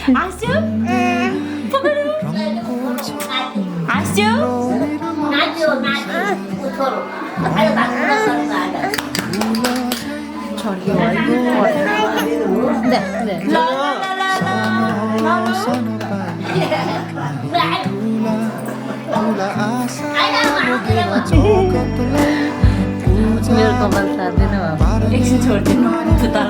आस्यो पकड्यो आस्यो छोड्यो ले ले ल मेरो कपाल सार्दैन एकछिन छोडिदिनु उतार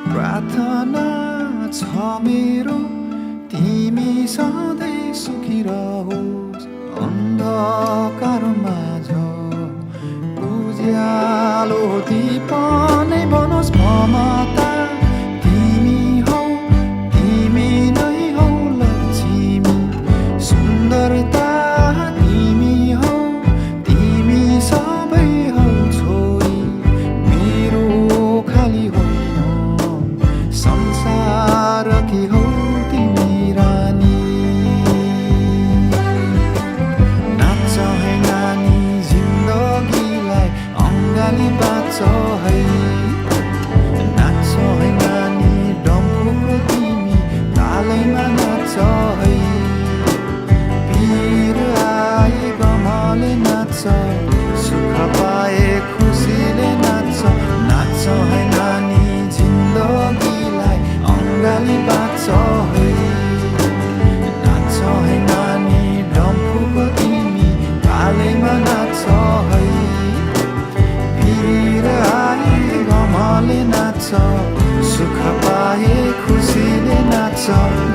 प्रार्थना छ मेरो तिमी सधैँ सुखी रहोस् अन्धकार माझ उज्यालो दीप नै बनोस् ममता तिमी हौ तिमी नै हौ लक्ष्मी सुन्दरता तिमी हौ तिमी सबै हौ छोरी मेरो खाली होइन संसारकी हौ तिमी रानी नाच है नानी जिन्दगीलाई अङ्गाली बाँच है नाच है नानी डम्फुको तिमी तालैमा नाच है पीर आए गमले नाच सुख पाए खुसीले नाच नाच है नानी जिन्दगीलाई अङ्गाली बाँच है नाच है नानी डम्फुको तिमी तालैमा नाच है पीर आए गमले नाच सुख पाए खुसीले नाच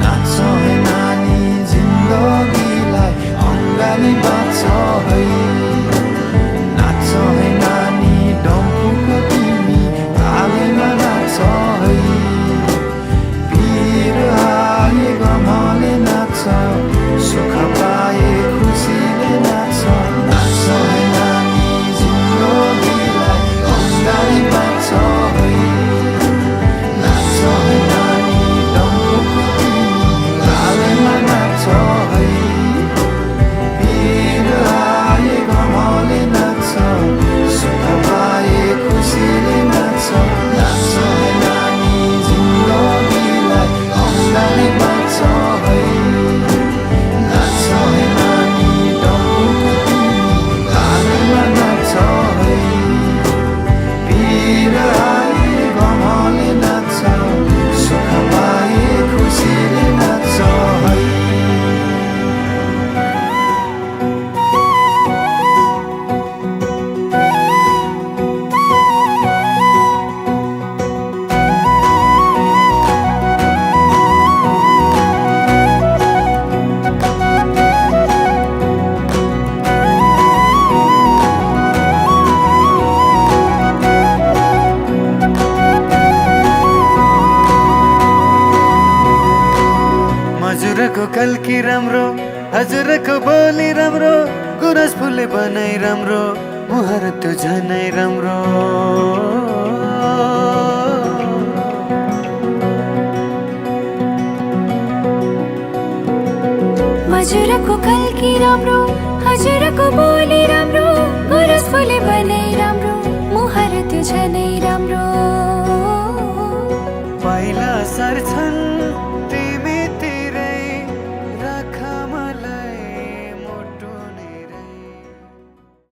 नाच है नानी जिन्दगीलाई अङ्गाली बाँच है नाच है नानी डम्फुको तिमी तालैमा नाच है पीर आए गमले नाच सुख पाए खुसीले नाच नाच है नानी जिन्दगीलाई अङ्गाली बाँच है नाच है नानी डम्फुको तिमी राम्रो हजुरको बोली राम्रो गुरस फुले बनाइ राम्रो मुहार त्यो झनै राम्रो हजुरको कल्की राम्रो हजुरको बोली राम्रो गुरस फुले बनाइ राम्रो